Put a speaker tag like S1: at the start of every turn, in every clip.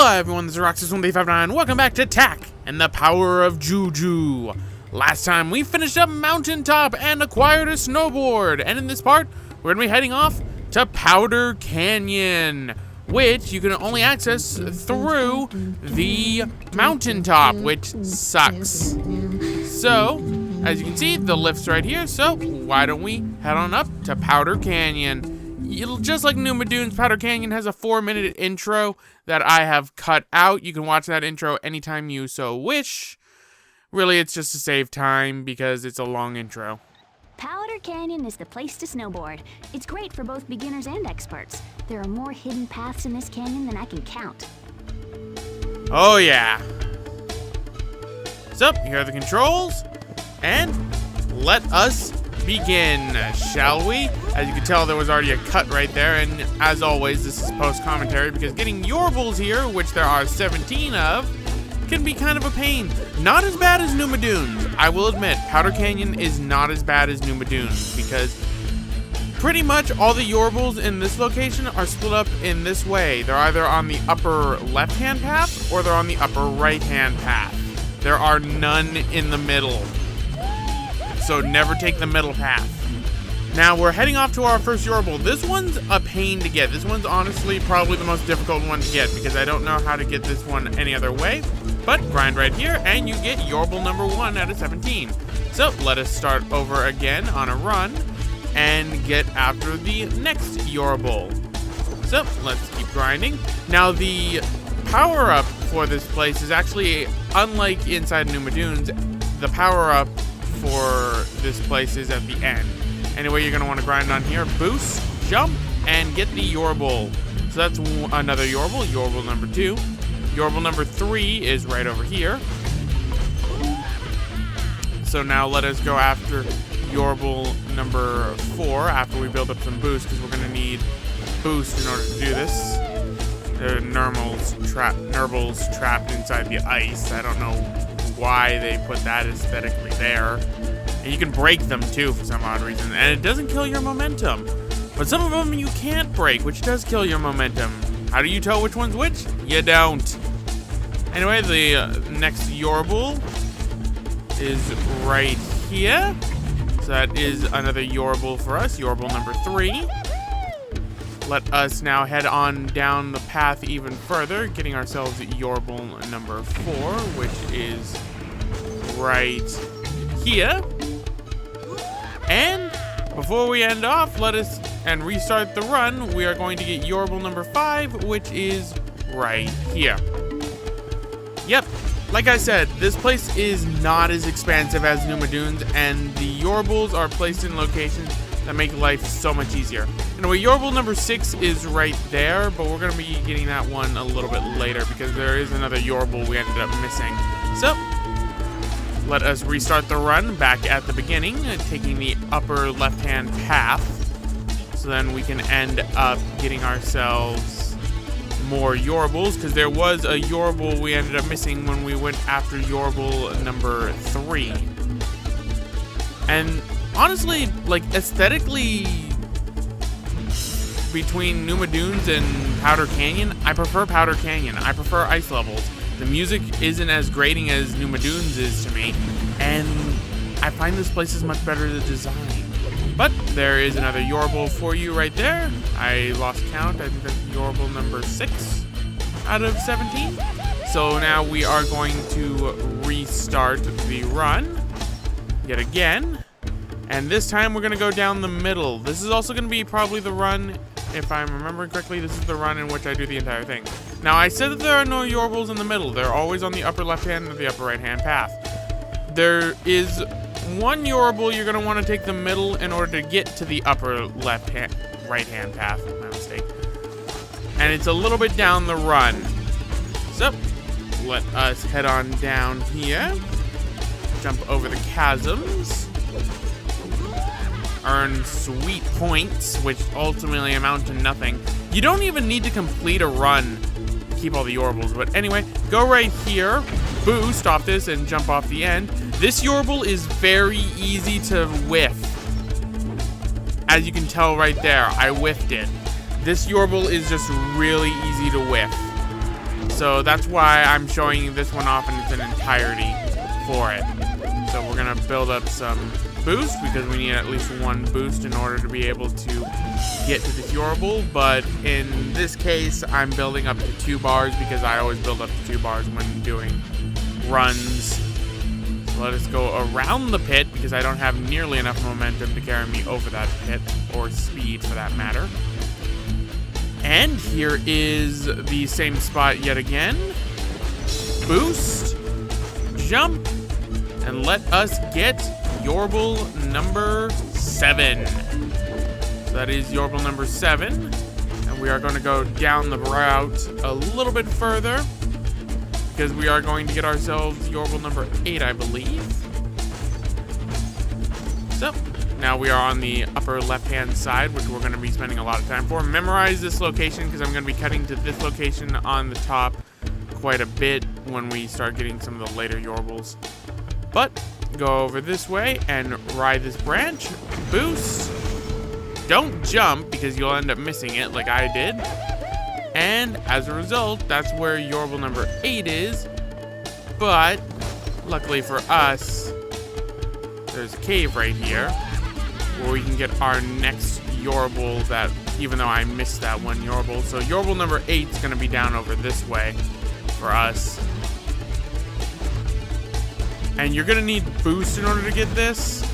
S1: Hello everyone, this is Roxas1359. Welcome back to Tak and the Power of Juju. Last time we finished up Mountaintop and acquired a snowboard, and in this part, we're gonna be heading off to Powder Canyon, which you can only access through the Mountaintop, which sucks. So, as you can see, the lift's right here, so why don't we head on up to Powder Canyon. Just like Numadoon's, Powder Canyon has a 4-minute intro that I have cut out. You can watch that intro anytime you so wish. Really, it's just to save time because it's a long intro.
S2: Powder Canyon is the place to snowboard. It's great for both beginners and experts. There are more hidden paths in this canyon than I can count.
S1: Oh yeah. So, here are the controls, and let us begin, shall we? As you can tell, there was already a cut right there, and as always, this is post-commentary because getting Yorbels here, which there are 17 of, can be kind of a pain. Not as bad as Numadoon's. I will admit, Powder Canyon is not as bad as Numadoon's because pretty much all the Yorbels in this location are split up in this way. They're either on the upper left-hand path or they're on the upper right-hand path. There are none in the middle. So never take the middle path. Now we're heading off to our first Yorbel. This one's a pain to get. This one's honestly probably the most difficult one to get because I don't know how to get this one any other way. But grind right here and you get Yorbel number 1 out of 17. So let us start over again on a run and get after the next Yorbel. So let's keep grinding. Now the power up for this place is actually, unlike inside Numadoon's, the power up for this place is at the end. Anyway, you're going to want to grind on here, boost, jump, and get the Yorbel. So that's another Yorbel, Yorbel number 2. Yorbel number 3 is right over here. So now let us go after Yorbel number 4 after we build up some boost, because we're going to need boost in order to do this. There are Nurbels trapped inside the ice. I don't know why they put that aesthetically there. And you can break them too for some odd reason, and it doesn't kill your momentum. But some of them you can't break, which does kill your momentum. How do you tell which one's which? You don't. Anyway, the next Yorbel is right here. So that is another Yorbel for us, Yorbel number 3. Let us now head on down the path even further, getting ourselves Yorbel number 4, which is right here. And before we end off, let us restart the run. We are going to get Yorbel number 5, which is right here. Yep, like I said, this place is not as expansive as Numadoon's, and the Yorbels are placed in locations that make life so much easier. Anyway, Yorbel number 6 is right there, but we're going to be getting that one a little bit later because there is another Yorbel we ended up missing. So, let us restart the run back at the beginning, taking the upper left-hand path. So then we can end up getting ourselves more Yorbels, because there was a Yorbel we ended up missing when we went after Yorbel number 3. And honestly, like, aesthetically, between Numadoon's and Powder Canyon, I prefer Powder Canyon. I prefer ice levels. The music isn't as grating as Numadoon's is to me, and I find this place is much better to design. But there is another Yorbel for you right there. I lost count. I think that's Yorbel number 6 out of 17. So now we are going to restart the run yet again. And this time we're going to go down the middle. This is also going to be probably the run, if I'm remembering correctly, this is the run in which I do the entire thing. Now, I said that there are no Yorbels in the middle. They're always on the upper left-hand or the upper right-hand path. There is one Yorbel you're going to want to take the middle in order to get to the upper right-hand path. My mistake. And it's a little bit down the run. So, let us head on down here. Jump over the chasms. Earn sweet points, which ultimately amount to nothing. You don't even need to complete a run to keep all the Yorbels, but anyway, go right here, boost off this, and jump off the end. This Yorbel is very easy to whiff. As you can tell right there, I whiffed it. This Yorbel is just really easy to whiff. So that's why I'm showing you this one off in its entirety for it. So we're gonna build up some boost because we need at least one boost in order to be able to get to this Yorbel. But in this case, I'm building up to 2 bars because I always build up to 2 bars when doing runs. So let us go around the pit because I don't have nearly enough momentum to carry me over that pit, or speed for that matter. And here is the same spot yet again. Boost, jump, and let us get Yorbel number 7. So that is Yorbel number 7. And we are going to go down the route a little bit further because we are going to get ourselves Yorbel number 8, I believe. So now we are on the upper left-hand side, which we're going to be spending a lot of time for. Memorize this location because I'm going to be cutting to this location on the top quite a bit when we start getting some of the later Yorbels. But go over this way and ride this branch. Boost. Don't jump because you'll end up missing it like I did. And as a result, that's where Yorbel number 8 is. But luckily for us, there's a cave right here where we can get our next Yorbel, that even though I missed that one Yorbel. So Yorbel number 8 is going to be down over this way for us. And you're going to need boost in order to get this.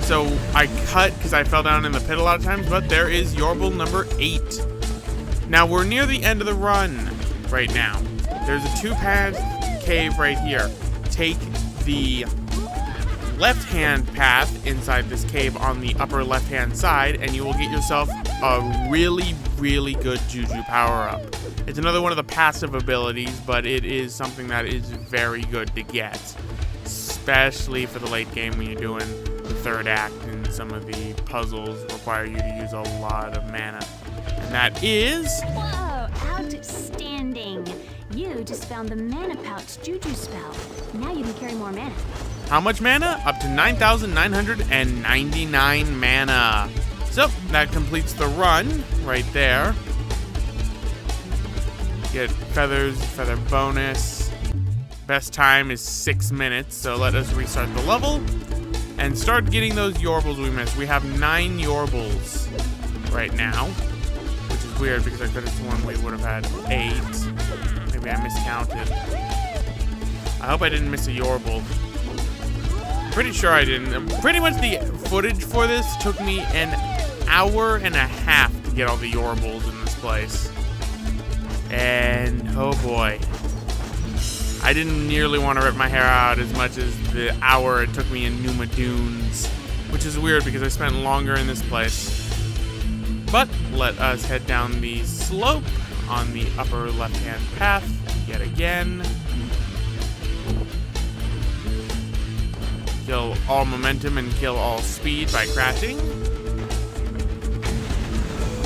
S1: So I cut because I fell down in the pit a lot of times, but there is Yorbel number 8. Now we're near the end of the run right now. There's a 2-path cave right here. Take the left-hand path inside this cave on the upper left-hand side, and you will get yourself a really, really good Juju power-up. It's another one of the passive abilities, but it is something that is very good to get, especially for the late game when you're doing the 3rd act and some of the puzzles require you to use a lot of mana. And that is...
S2: Whoa, outstanding. You just found the Mana Pouch Juju spell. Now you can carry more mana.
S1: How much mana? Up to 9,999 mana. So, that completes the run right there. Get feathers, feather bonus. Best time is 6 minutes, so let us restart the level and start getting those Yorbels we missed. We have 9 Yorbels right now, which is weird because I could have sworn we would have had 8. Maybe I miscounted. I hope I didn't miss a Yorbel. Pretty sure I didn't. Pretty much the footage for this took me an hour and a half to get all the Yorbels in this place. And oh boy. I didn't nearly want to rip my hair out as much as the hour it took me in Numa Dunes, which is weird because I spent longer in this place. But let us head down the slope on the upper left-hand path yet again. Kill all momentum and kill all speed by crashing.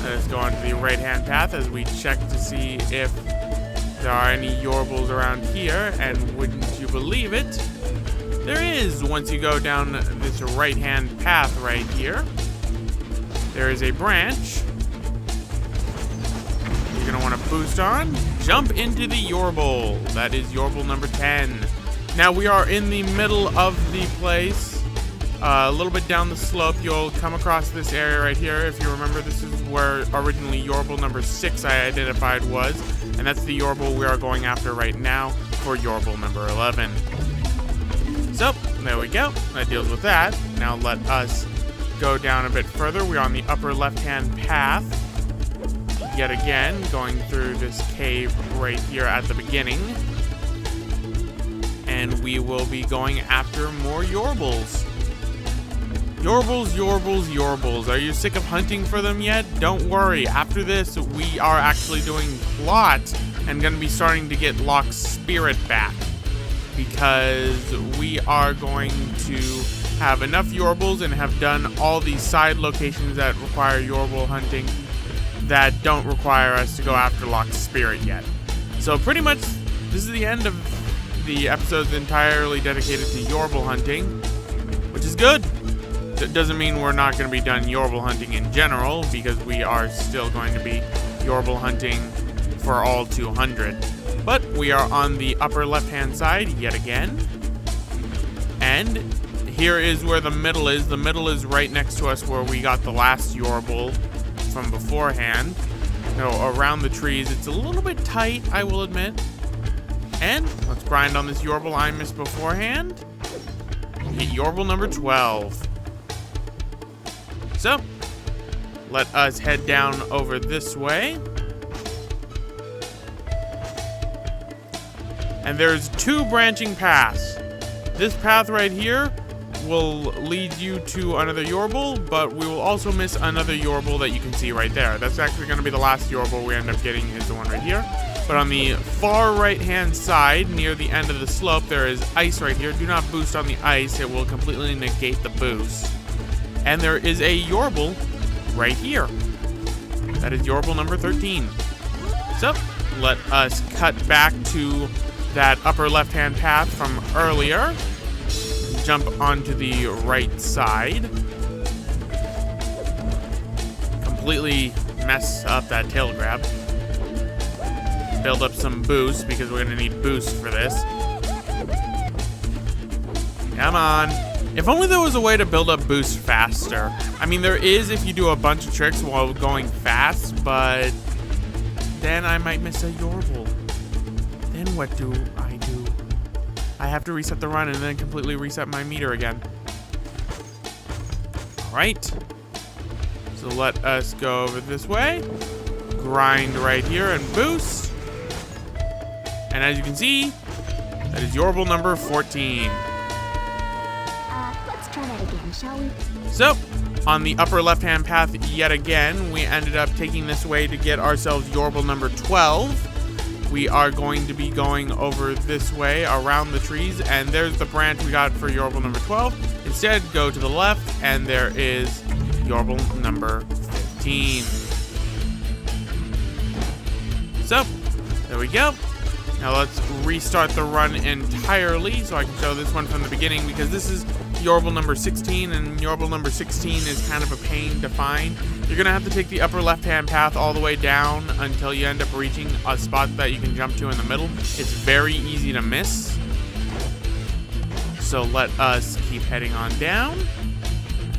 S1: Let us go onto the right-hand path as we check to see if there are any Yorbels around here, and wouldn't you believe it, there is. Once you go down this right-hand path right here, there is a branch you're going to want to boost on. Jump into the Yorbel. That is Yorbel number 10. Now we are in the middle of the place. A little bit down the slope, you'll come across this area right here. If you remember, this is where originally Yorbel number 6 I identified was. And that's the Yorbel we are going after right now for Yorbel number 11. So, there we go. That deals with that. Now let us go down a bit further. We're on the upper left-hand path. Yet again, going through this cave right here at the beginning. And we will be going after more Yorbels. Yorbels, Yorbels, Yorbels. Are you sick of hunting for them yet? Don't worry. After this, we are actually doing plot and going to be starting to get Locke's spirit back. Because we are going to have enough Yorbels and have done all these side locations that require Yorbel hunting that don't require us to go after Locke's spirit yet. So pretty much, this is the end of the episode's entirely dedicated to Yorbel hunting, which is good. That doesn't mean we're not going to be done Yorbel hunting in general, because we are still going to be Yorbel hunting for all 200. But we are on the upper left-hand side yet again. And here is where the middle is. The middle is right next to us where we got the last Yorbel from beforehand. No, around the trees. It's a little bit tight, I will admit. And let's grind on this Yorbel I missed beforehand. Hit Yorbel number 12. So, let us head down over this way. And there's 2 branching paths. This path right here will lead you to another Yorbel, but we will also miss another Yorbel that you can see right there. That's actually going to be the last Yorbel we end up getting, is the one right here. But on the far right-hand side, near the end of the slope, there is ice right here. Do not boost on the ice. It will completely negate the boost. And there is a Yorbel right here. That is Yorbel number 13. So, let us cut back to that upper left-hand path from earlier. Jump onto the right side. Completely mess up that tail grab. Build up some boost because we're going to need boost for this. Come on. If only there was a way to build up boost faster. I mean, there is if you do a bunch of tricks while going fast, but then I might miss a Yorbel. Then what do I do? I have to reset the run and then completely reset my meter again. Alright. So let us go over this way. Grind right here and boost. And as you can see, that is Yorbel number 14.
S2: Let's try that again, shall we?
S1: So, on the upper left-hand path yet again, we ended up taking this way to get ourselves Yorbel number 12. We are going to be going over this way around the trees, and there's the branch we got for Yorbel number 12. Instead, go to the left, and there is Yorbel number 15. So, there we go. Now let's restart the run entirely so I can show this one from the beginning, because this is Yorbel number 16, and Yorbel number 16 is kind of a pain to find. You're going to have to take the upper left-hand path all the way down until you end up reaching a spot that you can jump to in the middle. It's very easy to miss. So let us keep heading on down.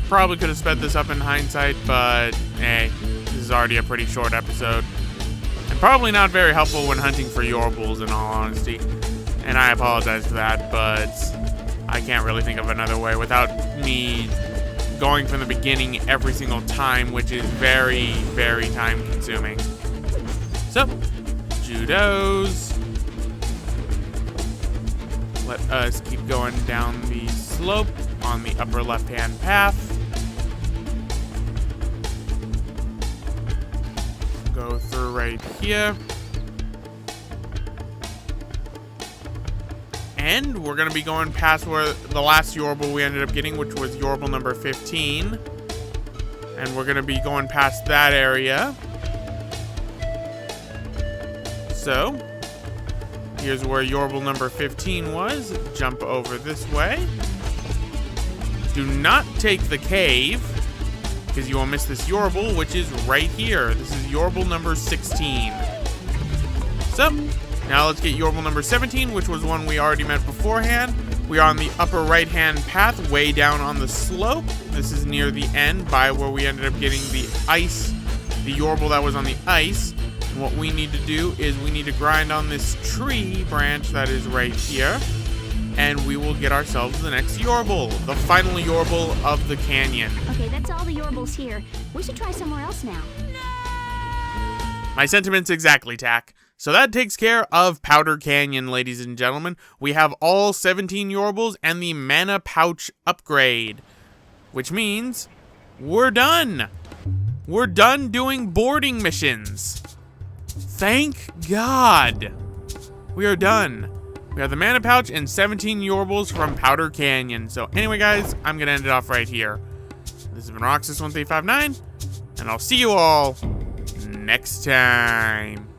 S1: Probably could have sped this up in hindsight, but hey, this is already a pretty short episode. And probably not very helpful when hunting for Yorbels, in all honesty. And I apologize for that, but I can't really think of another way without me going from the beginning every single time, which is very, very time consuming. So, Judos. Let us keep going down the slope on the upper left-hand path. Go through right here. And we're going to be going past where the last Yorbel we ended up getting, which was Yorbel number 15. And we're going to be going past that area. So, here's where Yorbel number 15 was. Jump over this way. Do not take the cave, because you will miss this Yorbel, which is right here. This is Yorbel number 16. So, now let's get Yorbel number 17, which was one we already met beforehand. We are on the upper right-hand path, way down on the slope. This is near the end by where we ended up getting the ice, the Yorbel that was on the ice. And what we need to do is we need to grind on this tree branch that is right here, and we will get ourselves the next Yorbel, the final Yorbel of the canyon.
S2: Okay, that's all the Yorbels here. We should try somewhere else now.
S1: My sentiments exactly, Tack. So that takes care of Powder Canyon, ladies and gentlemen. We have all 17 Yorbels and the mana pouch upgrade, which means we're done. We're done doing boarding missions. Thank God. We are done. We have the mana pouch and 17 Yorbels from Powder Canyon. So anyway, guys, I'm going to end it off right here. This has been Roxas1359, and I'll see you all next time.